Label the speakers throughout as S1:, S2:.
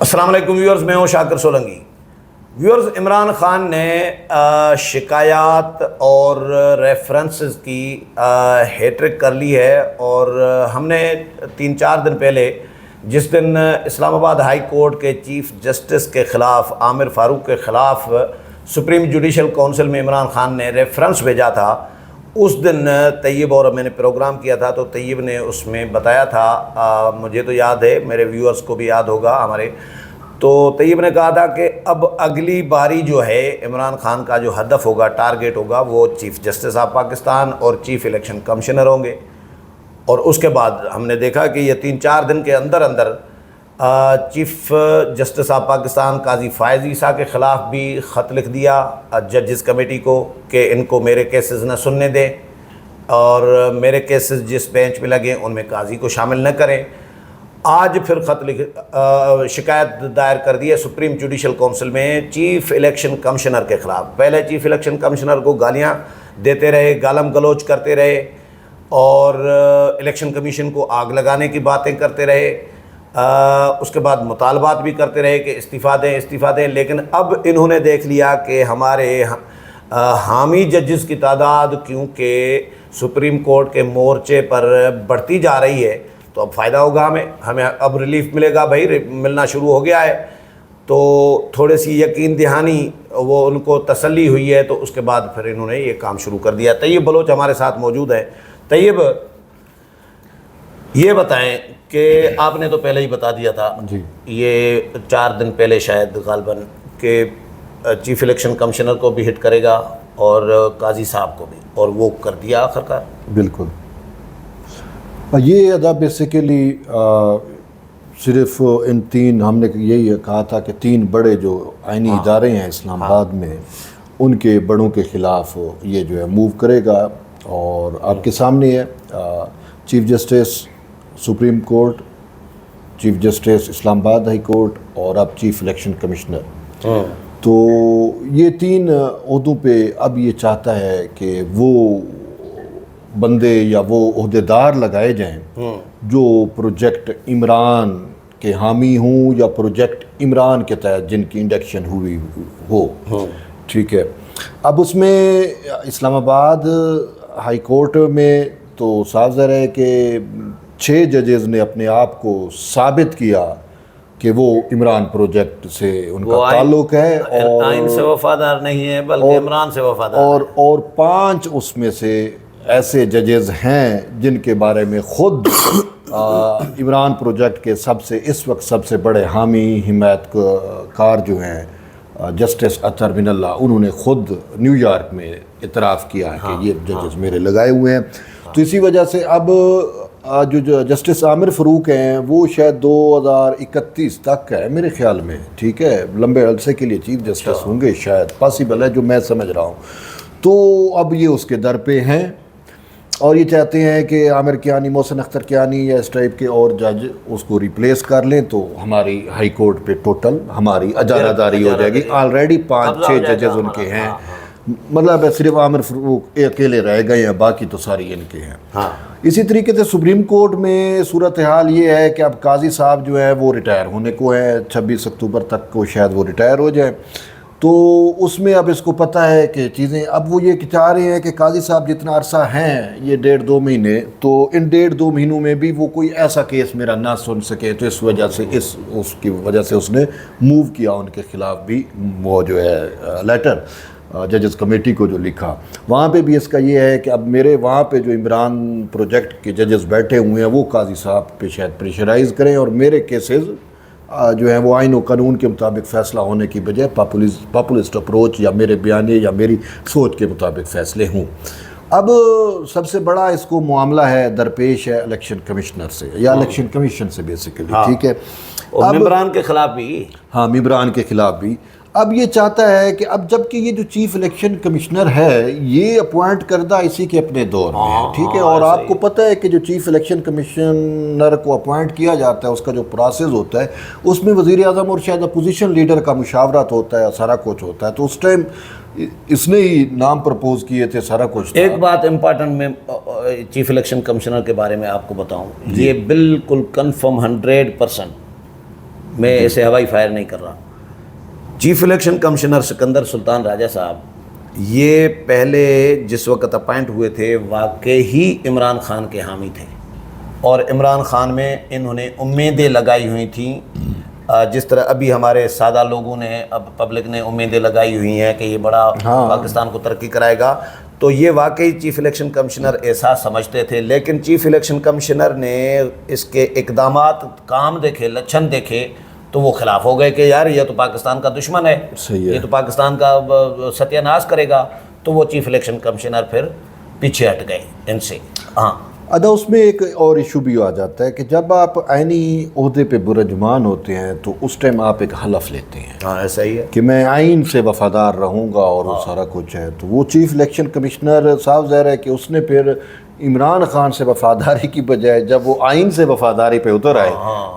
S1: السلام علیکم ویورز، میں ہوں شاکر سولنگی۔ ویورز، عمران خان نے شکایات اور ریفرنسز کی ہیٹرک کر لی ہے، اور ہم نے 3-4 دن پہلے جس دن اسلام آباد ہائی کورٹ کے چیف جسٹس کے خلاف عامر فاروق کے خلاف سپریم جوڈیشل کونسل میں عمران خان نے ریفرنس بھیجا تھا، اس دن طیب اور میں نے پروگرام کیا تھا، تو طیب نے اس میں بتایا تھا، مجھے تو یاد ہے، میرے ویورز کو بھی یاد ہوگا ہمارے، تو طیب نے کہا تھا کہ اب اگلی باری جو ہے عمران خان کا جو ہدف ہوگا، ٹارگیٹ ہوگا، وہ چیف جسٹس آف پاکستان اور چیف الیکشن کمشنر ہوں گے۔ اور اس کے بعد ہم نے دیکھا کہ یہ 3-4 دن کے اندر چیف جسٹس آف پاکستان قاضی فائز عیسیٰ کے خلاف بھی خط لکھ دیا ججز کمیٹی کو کہ ان کو میرے کیسز نہ سننے دیں، اور میرے کیسز جس بینچ پہ لگیں ان میں قاضی کو شامل نہ کریں۔ آج پھر شکایت دائر کر دی ہے سپریم جوڈیشل کونسل میں چیف الیکشن کمشنر کے خلاف۔ پہلے چیف الیکشن کمشنر کو گالیاں دیتے رہے، گالم گلوچ کرتے رہے، اور الیکشن کمیشن کو آگ لگانے کی باتیں کرتے رہے، اس کے بعد مطالبات بھی کرتے رہے کہ استعفیٰ دیں، لیکن اب انہوں نے دیکھ لیا کہ ہمارے حامی ججز کی تعداد کیونکہ سپریم کورٹ کے مورچے پر بڑھتی جا رہی ہے، تو اب فائدہ ہوگا، ہمیں اب ریلیف ملے گا، بھائی ملنا شروع ہو گیا ہے، تو تھوڑے سی یقین دہانی وہ ان کو تسلی ہوئی ہے، تو اس کے بعد پھر انہوں نے یہ کام شروع کر دیا۔ طیب بلوچ ہمارے ساتھ موجود ہیں۔ طیب، یہ بتائیں کہ آپ نے تو پہلے ہی بتا دیا تھا
S2: جی،
S1: یہ 4 دن پہلے شاید غالباً کہ چیف الیکشن کمشنر کو بھی ہٹ کرے گا اور قاضی صاحب کو بھی، اور وہ کر دیا آخرکار۔
S2: بالکل۔ یہ ادا بیسیکلی صرف ان 3، ہم نے یہی کہا تھا کہ 3 بڑے جو آئینی ادارے ہیں اسلام آباد میں، ان کے بڑوں کے خلاف یہ جو ہے موو کرے گا، اور آپ کے سامنے ہے chief justice supreme court, chief justice Islamabad high court, اور اب چیف الیکشن کمشنر۔ تو یہ 3 عہدوں پہ اب یہ چاہتا ہے کہ وہ بندے یا وہ عہدیدار لگائے جائیں جو پروجیکٹ عمران کے حامی ہوں یا پروجیکٹ عمران کے تحت جن کی انڈکشن ہوئی ہو۔ ٹھیک ہے، اب اس میں اسلام آباد ہائی کورٹ میں تو صاف ظاہر ہے کہ 6 ججز نے اپنے آپ کو ثابت کیا کہ وہ عمران پروجیکٹ سے ان کا تعلق ہے، اور
S1: آئین سے وفادار نہیں ہے بلکہ عمران سے وفادار،
S2: اور 5 اس میں سے ایسے ججز ہیں جن کے بارے میں خود عمران پروجیکٹ کے اس وقت سب سے بڑے حامی حمایت کار جو ہیں جسٹس اطہر من اللہ، انہوں نے خود نیو یارک میں اعتراف کیا ہے کہ یہ ججز میرے لگائے ہوئے ہیں۔ تو اسی وجہ سے اب جو جسٹس عامر فاروق ہیں وہ شاید 2031 تک ہے میرے خیال میں، ٹھیک ہے، لمبے عرصے کے لیے چیف جسٹس ہوں گے، شاید پاسبل ہے جو میں سمجھ رہا ہوں۔ تو اب یہ اس کے در پہ ہیں، اور یہ چاہتے ہیں کہ عامر کیانی، محسن اختر کیانی یا اس ٹائپ کے اور جج اس کو ریپلیس کر لیں، تو ہماری ہائی کورٹ پہ ٹوٹل ہماری اجارہ داری ہو جائے گی۔ آلریڈی 5-6 ججز ان کے ہیں، مطلب صرف عامر فاروق اکیلے رہ گئے ہیں، باقی تو ساری ان کے ہیں۔ اسی طریقے سے سپریم کورٹ میں صورتحال یہ ہے کہ اب قاضی صاحب جو ہے وہ ریٹائر ہونے کو ہیں، 26 اکتوبر تک کو شاید وہ ریٹائر ہو جائیں، تو اس میں اب اس کو پتہ ہے کہ چیزیں اب وہ یہ چاہ رہے ہیں کہ قاضی صاحب جتنا عرصہ ہیں، یہ 1.5-2 مہینے، تو ان 1.5-2 مہینوں میں بھی وہ کوئی ایسا کیس میرا نہ سن سکے، تو اس وجہ سے اس کی وجہ سے اس نے موو کیا ان کے خلاف بھی وہ جو ہے لیٹر ججز کمیٹی کو جو لکھا۔ وہاں پہ بھی اس کا یہ ہے کہ اب میرے وہاں پہ جو عمران پروجیکٹ کے ججز بیٹھے ہوئے ہیں وہ قاضی صاحب پہ شاید پریشرائز کریں، اور میرے کیسز جو ہیں وہ آئین و قانون کے مطابق فیصلہ ہونے کی بجائے پاپولسٹ اپروچ یا میرے بیانے یا میری سوچ کے مطابق فیصلے ہوں۔ اب سب سے بڑا اس کو معاملہ ہے، درپیش ہے الیکشن کمشنر سے یا الیکشن کمیشن سے بیسیکلی، ٹھیک ہے،
S1: اور ممبران کے خلاف بھی،
S2: ہاں ممبران کے خلاف بھی۔ اب یہ چاہتا ہے کہ اب جب کہ یہ جو چیف الیکشن کمشنر ہے یہ اپوائنٹ کردہ اسی کے اپنے دور میں ہے، ٹھیک ہے، اور آپ کو پتہ ہے کہ جو چیف الیکشن کمشنر کو اپوائنٹ کیا جاتا ہے اس کا جو پروسیس ہوتا ہے اس میں وزیر اعظم اور شاید اپوزیشن لیڈر کا مشاورت ہوتا ہے، سارا کچھ ہوتا ہے، تو اس ٹائم اس نے ہی نام پرپوز کیے تھے، سارا کچھ تھا۔
S1: ایک بات امپارٹنٹ میں چیف الیکشن کمشنر کے بارے میں آپ کو بتاؤں، یہ بالکل کنفرم 100% میں اسے ہوائی فائر نہیں کر رہا. چیف الیکشن کمشنر سکندر سلطان راجہ صاحب یہ پہلے جس وقت اپائنٹ ہوئے تھے واقعی عمران خان کے حامی تھے, اور عمران خان میں انہوں نے امیدیں لگائی ہوئی تھیں, جس طرح ابھی ہمارے سادہ لوگوں نے, اب پبلک نے امیدیں لگائی ہوئی ہیں کہ یہ بڑا پاکستان کو ترقی کرائے گا. تو یہ واقعی چیف الیکشن کمشنر ایسا سمجھتے تھے, لیکن چیف الیکشن کمشنر نے اس کے اقدامات, کام دیکھے, لچھن دیکھے تو وہ خلاف ہو گئے کہ یار یہ تو پاکستان کا دشمن ہے, یہ تو پاکستان کا ستیہ ناش کرے گا. تو وہ چیف الیکشن کمشنر پھر پیچھے ہٹ گئے ان سے. ہاں
S2: ادا اس میں ایک اور ایشو بھی آ جاتا ہے کہ جب آپ عینی عہدے پہ برجمان ہوتے ہیں تو اس ٹائم آپ ایک حلف لیتے ہیں.
S1: ہاں ایسا ہی ہے
S2: کہ میں آئین سے وفادار رہوں گا اور وہ سارا کچھ ہے. تو وہ چیف الیکشن کمشنر صاف ظاہر ہے کہ اس نے پھر عمران خان سے وفاداری کی بجائے جب وہ آئین سے وفاداری پہ اتر آئے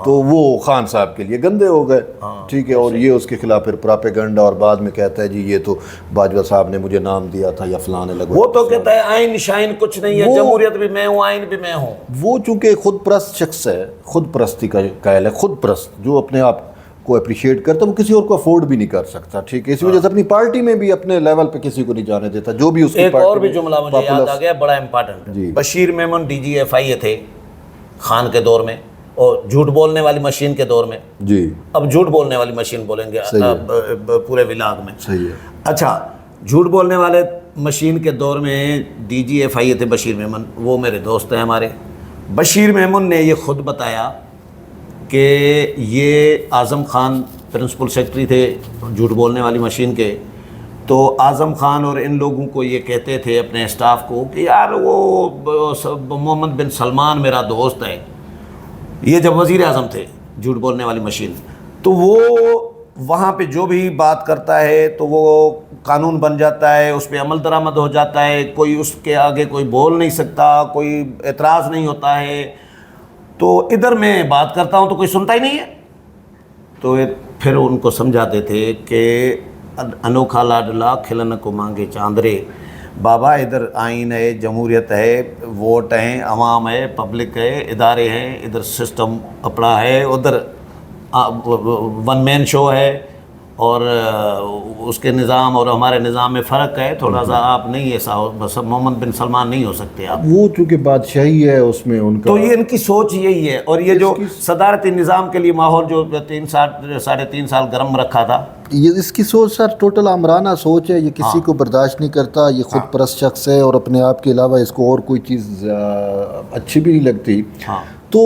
S2: تو وہ خان صاحب کے لیے گندے ہو گئے. ٹھیک ہے, اور یہ اس کے خلاف پھر پراپیگنڈا, اور بعد میں کہتا ہے جی یہ تو باجوہ صاحب نے مجھے نام دیا تھا یا فلاں نے لگا.
S1: وہ تو کہتا ہے آئین شائن کچھ نہیں ہے, جمہوریت بھی میں ہوں, آئین بھی میں ہوں.
S2: وہ چونکہ خود پرست شخص ہے, خود پرستی کا قائل ہے, خود پرست جو اپنے آپ کو اپریشیٹ کرتا, وہ کسی اور کو افورڈ بھی نہیں کر سکتا. ٹھیک ہے, اسی وجہ سے اپنی پارٹی میں بھی اپنے لیول پہ کسی کو نہیں جانے دیتا جو بھی اس کی
S1: ایک
S2: پارٹی.
S1: اور بھی جملہ مجھے یاد آ گیا بڑا important, Bashir Memon DG FI تھے خان کے دور میں, اور جھوٹ بولنے والی مشین کے دور میں.
S2: جی
S1: اب جھوٹ بولنے والی مشین بولیں گے پورے ولاگ میں.
S2: صحیح ہے.
S1: اچھا, جھوٹ بولنے والے مشین کے دور میں DG FI تھے بشیر میمن, وہ میرے دوست ہیں ہمارے. بشیر میمن نے یہ خود بتایا کہ یہ اعظم خان پرنسپل سیکرٹری تھے جھوٹ بولنے والی مشین کے, تو اعظم خان اور ان لوگوں کو یہ کہتے تھے اپنے اسٹاف کو کہ یار وہ محمد بن سلمان میرا دوست ہے. یہ جب وزیر اعظم تھے جھوٹ بولنے والی مشین, تو وہ وہاں پہ جو بھی بات کرتا ہے تو وہ قانون بن جاتا ہے, اس پہ عمل درآمد ہو جاتا ہے, کوئی اس کے آگے کوئی بول نہیں سکتا, کوئی اعتراض نہیں ہوتا ہے. تو ادھر میں بات کرتا ہوں تو کوئی سنتا ہی نہیں ہے. تو پھر ان کو سمجھاتے تھے کہ انوکھا لاڈلا کھلن کو مانگے چاندرے, بابا ادھر آئین ہے, جمہوریت ہے, ووٹ ہیں, عوام ہے, پبلک ہے, ادارے ہیں, ادھر سسٹم اپنا ہے, ادھر ون مین شو ہے, اور اس کے نظام اور ہمارے نظام میں فرق ہے تھوڑا سا. آپ نہیں ایسا بس محمد بن سلمان نہیں ہو سکتے آپ.
S2: وہ چونکہ بادشاہی ہے اس میں ان کا,
S1: تو یہ ان کی سوچ یہی ہے. اور یہ جو صدارتی نظام کے لیے ماحول جو 3.5 سال گرم رکھا تھا,
S2: یہ اس کی سوچ سر ٹوٹل آمرانہ سوچ ہے. یہ کسی کو برداشت نہیں کرتا, یہ خود پرست شخص ہے, اور اپنے آپ کے علاوہ اس کو اور کوئی چیز اچھی بھی نہیں لگتی. تو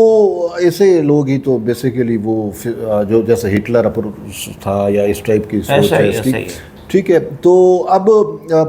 S2: ایسے لوگ ہی تو بیسیکلی وہ جو جیسے ہٹلر تھا یا اس ٹائپ کی سوچ ہے اس کی. ٹھیک ہے, تو اب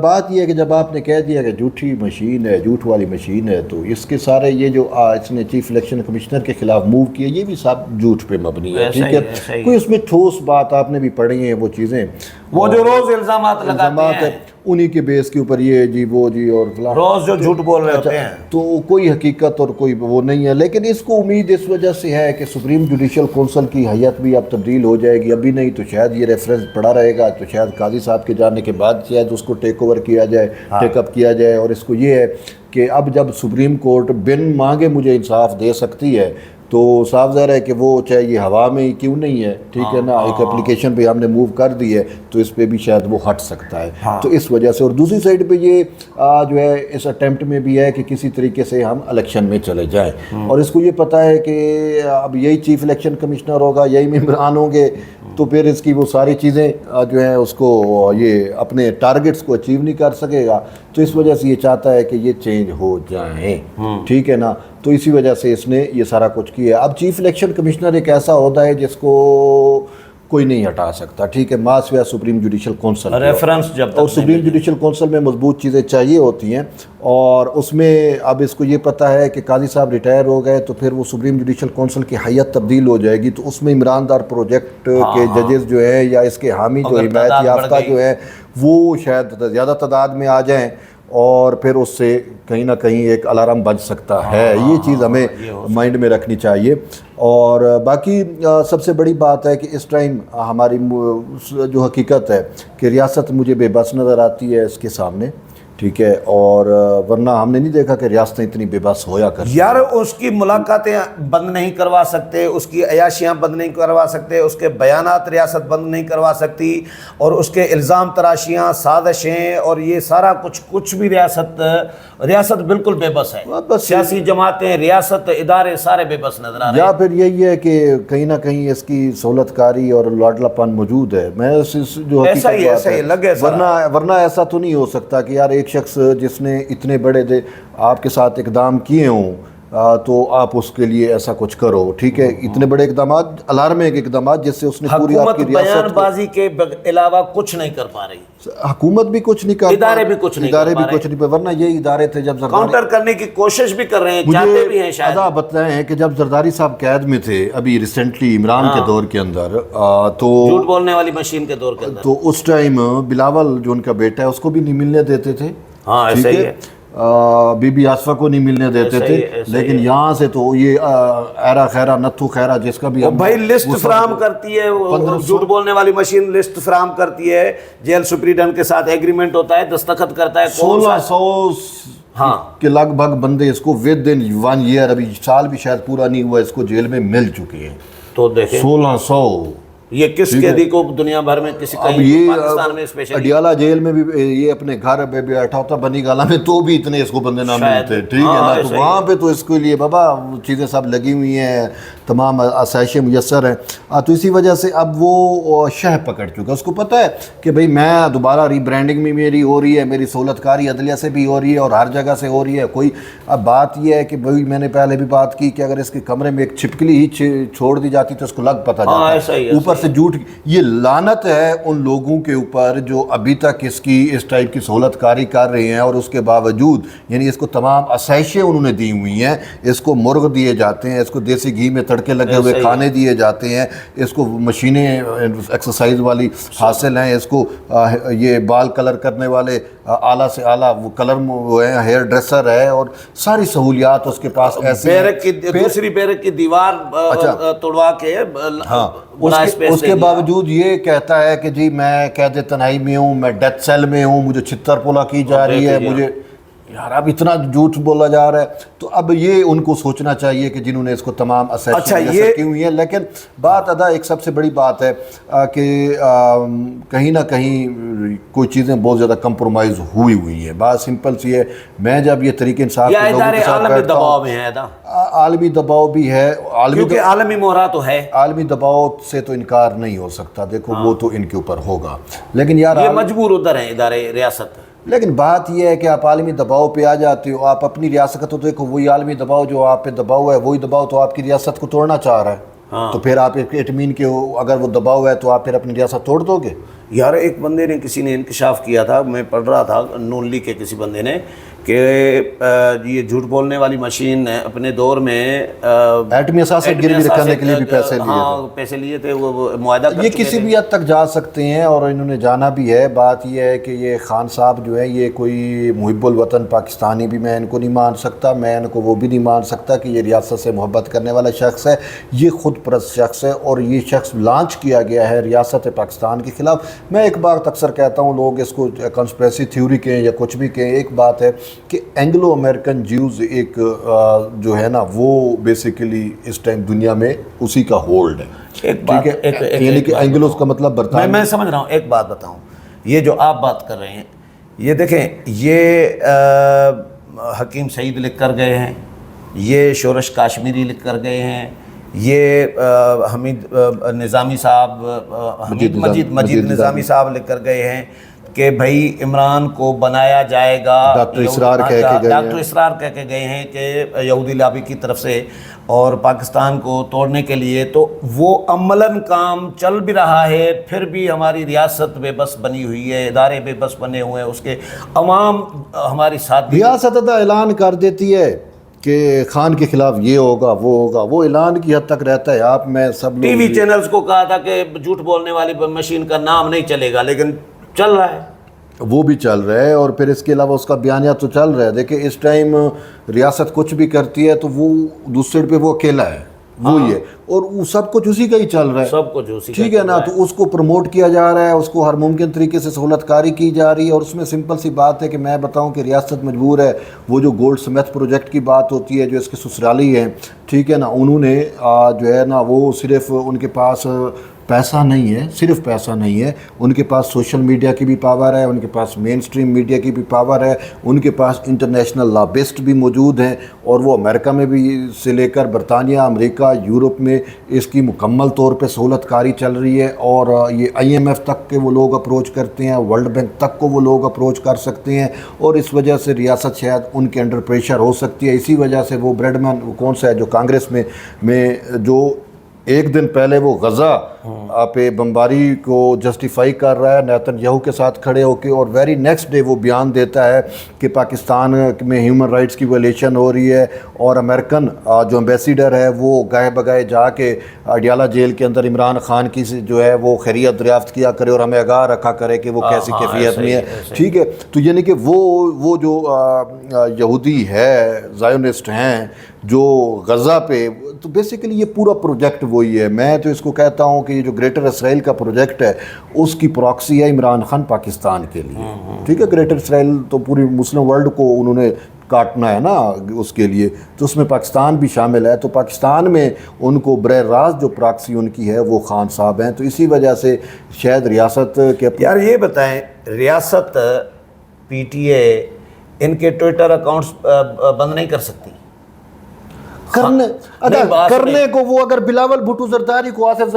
S2: بات یہ ہے کہ جب آپ نے کہہ دیا کہ جھوٹی مشین ہے, جھوٹ والی مشین ہے, تو اس کے سارے یہ جو اس نے چیف الیکشن کمشنر کے خلاف موو کیا یہ بھی سب جھوٹ پہ مبنی ہے. ٹھیک ہے, کوئی اس میں ٹھوس بات آپ نے بھی پڑھی ہیں وہ چیزیں,
S1: وہ جو روز الزامات لگاتے ہیں
S2: انہی کے بیس کے اوپر یہ جی وہ جی اور فلاں
S1: روز جو جھوٹ بول رہے ہوتے ہیں,
S2: تو کوئی حقیقت اور کوئی وہ نہیں ہے. لیکن اس کو امید اس وجہ سے ہے کہ سپریم جوڈیشل کونسل کی حیت بھی اب تبدیل ہو جائے گی. ابھی نہیں تو شاید یہ ریفرنس پڑا رہے گا, تو شاید قاضی صاحب کے جانے کے بعد شاید اس کو ٹیک اوور کیا جائے, ٹیک اپ کیا جائے. اور اس کو یہ ہے کہ اب جب سپریم کورٹ بن مانگے مجھے انصاف دے سکتی ہے, تو صاف ظاہر ہے کہ وہ چاہے یہ ہوا میں ہی کیوں نہیں ہے. ٹھیک ہے نا, ایک اپلیکیشن پہ ہم نے موو کر دی ہے تو اس پہ بھی شاید وہ ہٹ سکتا ہے. تو اس وجہ سے, اور دوسری سائڈ پہ یہ جو ہے اس اٹیمپٹ میں بھی ہے کہ کسی طریقے سے ہم الیکشن میں چلے جائیں, اور اس کو یہ پتہ ہے کہ اب یہی چیف الیکشن کمشنر ہوگا, یہی ممبران ہوں گے, تو پھر اس کی وہ ساری چیزیں جو ہیں اس کو یہ اپنے ٹارگٹس کو اچیو نہیں کر سکے گا. تو اس وجہ سے یہ چاہتا ہے کہ یہ چینج ہو جائیں. ٹھیک ہے نا, تو اسی وجہ سے اس نے یہ سارا کچھ کیا. اب چیف الیکشن کمشنر ایک ایسا عہدہ ہے جس کو کوئی نہیں ہٹا سکتا. ٹھیک ہے, ماں سوائے سپریم جوڈیشل کونسل
S1: ریفرنس جب
S2: اور سپریم جوڈیشل کونسل میں مضبوط چیزیں چاہیے ہوتی ہیں. اور اس میں اب اس کو یہ پتہ ہے کہ قاضی صاحب ریٹائر ہو گئے تو پھر وہ سپریم جوڈیشل کونسل کی حیت تبدیل ہو جائے گی, تو اس میں عمران دار پروجیکٹ کے ججز جو ہیں یا اس کے حامی جو حمایت یافتہ جو ہیں وہ شاید زیادہ تعداد میں آ جائیں, اور پھر اس سے کہیں نہ کہیں ایک الارم بج سکتا ہے. یہ چیز ہمیں مائنڈ میں رکھنی چاہیے. اور باقی سب سے بڑی بات ہے کہ اس ٹائم ہماری جو حقیقت ہے کہ ریاست مجھے بے بس نظر آتی ہے اس کے سامنے, ٹھیک ہے، اور ورنہ ہم نے نہیں دیکھا کہ ریاستیں اتنی بے بس ہویا کرتی
S1: یار اس کی ملاقاتیں بند نہیں کروا سکتے، اس کی عیاشیاں بند نہیں کروا سکتے، اس کے بیانات ریاست بند نہیں کروا سکتی، اور اس کے الزام تراشیاں، سازشیں اور یہ سارا کچھ بھی ریاست بالکل بے بس ہے. سیاسی جماعتیں، ریاست، ادارے سارے بے بس نظر آ رہے ہیں.
S2: یا پھر یہی ہے کہ کہیں نہ کہیں اس کی سہولت کاری اور لاڈلا پن موجود ہے. میں جو
S1: ایسا ہی لگے،
S2: ورنہ ایسا تو نہیں ہو سکتا کہ یار ایک شخص جس نے اتنے بڑے آپ کے ساتھ اقدام کیے ہوں تو آپ اس کے لیے ایسا کچھ کرو. ٹھیک ہے، اتنے بڑے اقدامات، الارمنگ اقدامات جس سے اس نے پوری آپ کی
S1: حکومت بیان بازی کے علاوہ کچھ نہیں کر پا رہی.
S2: حکومت بھی کچھ نہیں کر،
S1: ادارے بھی کچھ نہیں،
S2: ورنہ یہ ادارے تھے جب
S1: کاؤنٹر کرنے کی کوشش بھی کر رہے ہیں، چاہتے بھی ہیں شاید.
S2: مجھے بتائیں کہ جب زرداری صاحب قید میں تھے ابھی ریسنٹلی عمران کے دور کے اندر، تو
S1: جھوٹ بولنے والی مشین کے دور کے اندر،
S2: تو اس ٹائم بلاول جو ان کا بیٹا ہے اس کو بھی نہیں ملنے دیتے تھے.
S1: ہاں ایسا ہی ہے.
S2: بی بی آصفہ کو نہیں ملنے دیتے تھے. لیکن یہاں سے تو یہ ایرا خیرہ، نتھو خیرہ، جس کا بھی
S1: بھائی لسٹ فراہم کرتی ہے، جھوٹ بولنے والی مشین لسٹ فراہم کرتی ہے، جیل سپریڈنٹ کے ساتھ ایگریمنٹ ہوتا ہے، دستخط کرتا ہے.
S2: 1600 کے لگ بھگ بندے اس کو ود ان 1 ایئر، ابھی سال بھی شاید پورا نہیں ہوا، اس کو جیل میں مل چکے ہیں.
S1: تو دیکھیں
S2: 1600.
S1: یہ کس قیدی کو دنیا بھر میں کسی کہیں پاکستان میں اسپیشلی
S2: اڈیالہ جیل میں بھی یہ اپنے گھر پہ بیٹھا ہوتا بنی گالا میں، تو بھی اتنے اس کو بندے نہ ملتے. ٹھیک ہے نا، تو وہاں پہ تو اس کے لیے بابا چیزیں سب لگی ہوئی ہیں، تمام آسائشیں میسر ہیں. تو اسی وجہ سے اب وہ شہ پکڑ چکا. اس کو پتہ ہے کہ بھئی میں دوبارہ ری برانڈنگ میں میری ہو رہی ہے، میری سہولت کاری عدلیہ سے بھی ہو رہی ہے اور ہر جگہ سے ہو رہی ہے. کوئی اب بات یہ ہے کہ بھئی میں نے پہلے بھی بات کی کہ اگر اس کے کمرے میں ایک چھپکلی ہی چھوڑ دی جاتی تو اس کو لگ پتہ جاتا ہے. اوپر سے جھوٹ. یہ لعنت ہے ان لوگوں کے اوپر جو ابھی تک اس ٹائپ کی سہولت کاری کر رہے ہیں، اور اس کے باوجود یعنی اس کو تمام آسائشیں انہوں نے دی ہوئی ہیں. اس کو مرغ دیے جاتے ہیں، اس کو دیسی گھی میں تڑکے لگے ہوئے کھانے دیے جاتے ہیں، اس کو مشینیں ایکسرسائز والی حاصل ہیں، اس کو یہ بال کلر کرنے والے اعلیٰ سے اعلیٰ وہ کلر وہ ہیں، ہیئر ڈریسر ہے، اور ساری سہولیات اس کے پاس ایسے
S1: دوسری بیرک کی دیوار توڑوا کے
S2: اس کے باوجود یہ کہتا ہے کہ جی میں قید تنہائی میں ہوں، میں ڈیتھ سیل میں ہوں، مجھے چھتر پولا کی جا رہی ہے. مجھے یار اب اتنا جھوٹ بولا جا رہا ہے. تو اب یہ ان کو سوچنا چاہیے کہ جنہوں نے اس کو تمام اسیسمنٹ کی ہوئی ہیں. لیکن بات ادا ایک سب سے بڑی بات ہے کہ کہیں نہ کہیں کوئی چیزیں بہت زیادہ کمپرومائز ہوئی ہیں. بات سمپل سی ہے. میں جب یہ طریقے انصاف کے لوگوں کے ساتھ بیٹھتا ہوں، عالمی دباؤ بھی ہے،
S1: کیونکہ عالمی مہرا تو ہے،
S2: عالمی دباؤ سے تو انکار نہیں ہو سکتا. دیکھو وہ تو ان کے اوپر ہوگا، لیکن یار
S1: یہ مجبور ادھر ہیں ادارے ریاست.
S2: لیکن بات یہ ہے کہ آپ عالمی دباؤ پہ آ جاتے ہو. آپ اپنی ریاست کو تو دیکھو، وہی عالمی دباؤ جو آپ پہ دباؤ ہے، وہی دباؤ تو آپ کی ریاست کو توڑنا چاہ رہا ہے. تو پھر آپ اٹمین کے اگر وہ دباؤ ہے تو آپ پھر اپنی ریاست توڑ دو گے.
S1: یار ایک بندے نے کسی نے انکشاف کیا تھا، میں پڑھ رہا تھا نون لیگ کے کسی بندے نے، کہ یہ جھوٹ بولنے والی مشین اپنے دور میں
S2: ایٹمی اثاثے گروی رکھنے کے لیے بھی
S1: پیسے لیے تھے، وہ معاہدہ کر
S2: یہ کسی بھی حد تک جا سکتے ہیں اور انہوں نے جانا بھی ہے. بات یہ ہے کہ یہ خان صاحب جو ہے یہ کوئی محب الوطن پاکستانی بھی میں ان کو نہیں مان سکتا، میں ان کو وہ بھی نہیں مان سکتا کہ یہ ریاست سے محبت کرنے والا شخص ہے. یہ خود پرست شخص ہے اور یہ شخص لانچ کیا گیا ہے ریاست پاکستان کے خلاف. میں ایک بات اکثر کہتا ہوں، لوگ اس کو کنسپریسی تھیوری کہیں یا کچھ بھی کہیں، ایک بات ہے کہ اینگلو امریکن جیوز ایک جو ہے نا وہ بیسیکلی اس ٹائم دنیا میں اسی کا ہولڈ ہے. ٹھیک ہے، یعنی کہ اینگلوز کا مطلب برطانیہ.
S1: میں سمجھ رہا ہوں. ایک بات بتاؤں، یہ جو آپ بات کر رہے ہیں، یہ دیکھیں، یہ حکیم سعید لکھ کر گئے ہیں، یہ شورش کاشمیری لکھ کر گئے ہیں، یہ حمید نظامی صاحب، مجید نظامی صاحب لکھ کر گئے ہیں کہ بھائی عمران کو بنایا جائے گا.
S2: ڈاکٹر اسرار
S1: کہہ کے گئے ہیں کہ یہودی لابی کی طرف سے اور پاکستان کو توڑنے کے لیے. تو وہ عملاً کام چل بھی رہا ہے، پھر بھی ہماری ریاست بے بس بنی ہوئی ہے، ادارے بے بس بنے ہوئے ہیں، اس کے عوام ہماری ساتھ.
S2: ریاست ادا اعلان کر دیتی ہے کہ خان کے خلاف یہ ہوگا وہ ہوگا، وہ اعلان کی حد تک رہتا ہے. آپ میں سب
S1: ٹی وی چینلز کو کہا تھا کہ جھوٹ بولنے والی مشین کا نام نہیں چلے گا، لیکن چل رہا ہے،
S2: وہ بھی چل رہا ہے. اور پھر اس کے علاوہ اس کا بیانیہ تو چل رہا ہے. دیکھیں اس ٹائم ریاست کچھ بھی کرتی ہے تو وہ دوسرے پہ وہ اکیلا ہے. وہی ہے، اور وہ سب کچھ اسی کا ہی چل رہا ہے،
S1: سب کچھ اسی کا
S2: ٹھیک ہے نا. تو اس کو پروموٹ کیا جا رہا ہے، اس کو ہر ممکن طریقے سے سہولت کاری کی جا رہی ہے. اور اس میں سمپل سی بات ہے کہ میں بتاؤں کہ ریاست مجبور ہے. وہ جو گولڈ سمتھ پروجیکٹ کی بات ہوتی ہے، جو اس کے سسرالی ہیں، ٹھیک ہے نا، انہوں نے جو ہے نا وہ صرف ان کے پاس پیسہ نہیں ہے، صرف پیسہ نہیں ہے، ان کے پاس سوشل میڈیا کی بھی پاور ہے، ان کے پاس مین سٹریم میڈیا کی بھی پاور ہے، ان کے پاس انٹرنیشنل لابسٹ بھی موجود ہیں، اور وہ امریکہ میں بھی سے لے کر برطانیہ، امریکہ، یورپ میں اس کی مکمل طور پہ سہولت کاری چل رہی ہے. اور یہ IMF تک کے وہ لوگ اپروچ کرتے ہیں، ورلڈ بینک تک کو وہ لوگ اپروچ کر سکتے ہیں. اور اس وجہ سے ریاست شاید ان کے انڈر پریشر ہو سکتی ہے. اسی وجہ سے وہ بریڈمن کون سا ہے جو کانگریس میں جو ایک دن پہلے وہ غزہ پہ بمباری کو جسٹیفائی کر رہا ہے نیتن یاہو کے ساتھ کھڑے ہو کے، اور ویری نیکسٹ ڈے وہ بیان دیتا ہے کہ پاکستان میں ہیومن رائٹس کی ویلیشن ہو رہی ہے. اور امریکن جو ایمبیسیڈر ہے وہ گائے بگائے جا کے اڈیالہ جیل کے اندر عمران خان کی جو ہے وہ خیریت دریافت کیا کرے اور ہمیں آگاہ رکھا کرے کہ وہ کیسی کیفیت میں ہے. ٹھیک ہے، تو یعنی کہ وہ جو یہودی ہے، زائونسٹ ہیں جو غزہ پہ، تو بیسیکلی یہ پورا پروجیکٹ وہی ہے. میں تو اس کو کہتا ہوں کہ یہ جو گریٹر اسرائیل کا پروجیکٹ ہے اس کی پراکسی ہے عمران خان پاکستان کے لیے. ٹھیک ہے، گریٹر اسرائیل تو پوری مسلم ورلڈ کو انہوں نے کاٹنا ہے نا اس کے لیے، تو اس میں پاکستان بھی شامل ہے. تو پاکستان میں ان کو براہ راست جو پراکسی ان کی ہے وہ خان صاحب ہیں. تو اسی وجہ سے شاید ریاست کے
S1: یار یہ بتائیں، ریاست PTA ان کے ٹویٹر اکاؤنٹس بند نہیں کر سکتی؟
S2: کرنے کو وہ اگر بلاول بھٹو زرداری کو آصف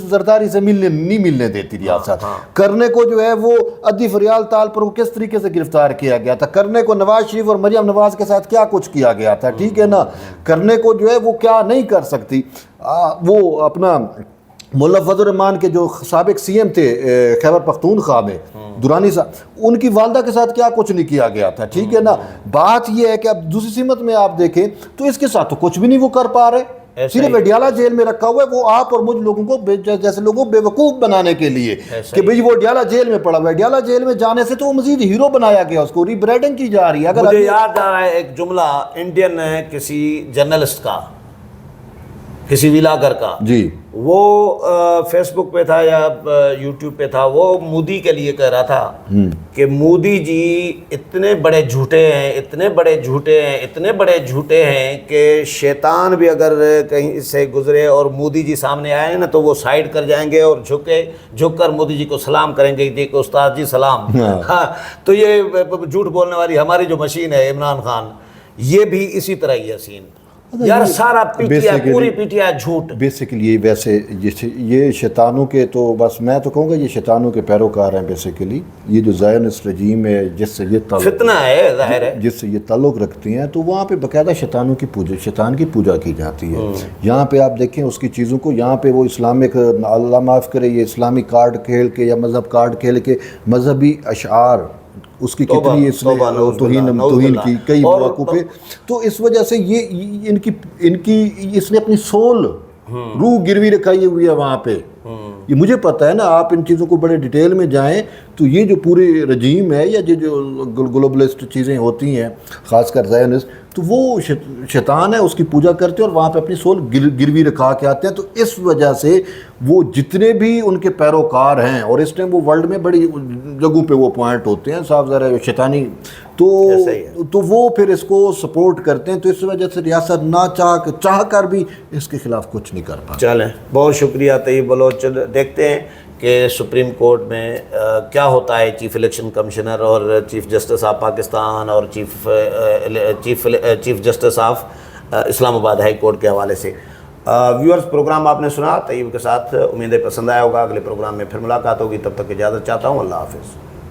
S2: زرداری سے نہیں ملنے دیتی ریاست، کرنے کو جو ہے وہ ادی فریال تال پر کس طریقے سے گرفتار کیا گیا تھا، کرنے کو نواز شریف اور مریم نواز کے ساتھ کیا کچھ کیا گیا تھا، ٹھیک ہے نا، کرنے کو جو ہے وہ کیا نہیں کر سکتی. وہ اپنا ملا فضل الرحمان کے جو سابق CM تھے خیبر پختونخوا میں، دورانی صاحب، ان کی والدہ کے ساتھ کیا کچھ نہیں کیا گیا تھا. ٹھیک ہے نا. بات یہ ہے کہ اب دوسری سمت میں آپ دیکھیں تو اس کے ساتھ تو کچھ بھی نہیں وہ کر پا رہے، صرف اڈیالہ جیل میں رکھا ہوا ہے وہ آپ اور مجھ لوگوں کو جیسے لوگوں کو بے وقوف بنانے کے لیے کہ بھئی وہ اڈیالہ جیل میں پڑا ہوا ہے. اڈیالہ جیل میں جانے سے تو وہ مزید ہیرو بنایا گیا، اس کو ری برینڈنگ کی جا رہی ہے. اگر
S1: مجھے یاد آ رہا ہے ایک جملہ انڈین کسی جرنلسٹ کا، کسی ویلاگر کا،
S2: جی،
S1: وہ فیس بک پہ تھا یا یوٹیوب پہ تھا، وہ مودی کے لیے کہہ رہا تھا کہ مودی جی اتنے بڑے جھوٹے ہیں، اتنے بڑے جھوٹے ہیں، اتنے بڑے جھوٹے ہیں کہ شیطان بھی اگر کہیں سے گزرے اور مودی جی سامنے آئے نا تو وہ سائڈ کر جائیں گے اور جھک کر مودی جی کو سلام کریں گے کہ استاد جی سلام. ہاں، تو یہ جھوٹ بولنے والی ہماری جو مشین ہے عمران خان، یہ بھی اسی طرح ہی ہے سین. یار سارا PTI، پوری PTI جھوٹ.
S2: بیسیکلی ویسے یہ شیطانوں کے، تو بس میں تو کہوں گا یہ شیطانوں کے پیروکار ہیں. بیسیکلی یہ جو زائونسٹ رجیم ہے جس سے یہ
S1: فتنہ ہے، ظاہر ہے،
S2: جس سے یہ تعلق رکھتے ہیں، تو وہاں پہ باقاعدہ شیطان کی پوجا کی جاتی ہے. یہاں پہ آپ دیکھیں اس کی چیزوں کو، یہاں پہ وہ اسلامک، اللہ معاف کرے، یہ اسلامی کارڈ کھیل کے یا مذہب کارڈ کھیل کے مذہبی اشعار اس کی کتنی توہین کی کئی مواقع پہ. تو اس وجہ سے یہ ان کی اس نے اپنی سول، روح گروی رکھائی ہوئی ہے وہاں پہ. یہ مجھے پتہ ہے نا، آپ ان چیزوں کو بڑے ڈیٹیل میں جائیں تو یہ جو پوری رجیم ہے یا جو گلوبلسٹ چیزیں ہوتی ہیں، خاص کر زائونسٹ، تو وہ شیطان ہے، اس کی پوجا کرتے ہیں اور وہاں پہ اپنی سول گروی رکھا کے آتے ہیں. تو اس وجہ سے وہ جتنے بھی ان کے پیروکار ہیں، اور اس ٹائم وہ ورلڈ میں بڑی جگہوں پہ وہ پوائنٹ ہوتے ہیں، صاف ظاہر ہے شیطانی، تو وہ پھر اس کو سپورٹ کرتے ہیں. تو اس وجہ سے ریاست نہ چاہ کر بھی اس کے خلاف کچھ نہیں کر پاتی.
S1: چلیں، بہت شکریہ طیب بلوچ. دیکھتے ہیں کہ سپریم کورٹ میں کیا ہوتا ہے. چیف الیکشن کمشنر اور چیف جسٹس آف پاکستان اور چیف جسٹس آف اسلام آباد ہائی کورٹ کے حوالے سے. ویورز، پروگرام آپ نے سنا طیب کے ساتھ، امید ہے پسند آیا ہوگا. اگلے پروگرام میں پھر ملاقات ہوگی، تب تک اجازت چاہتا ہوں. اللہ حافظ.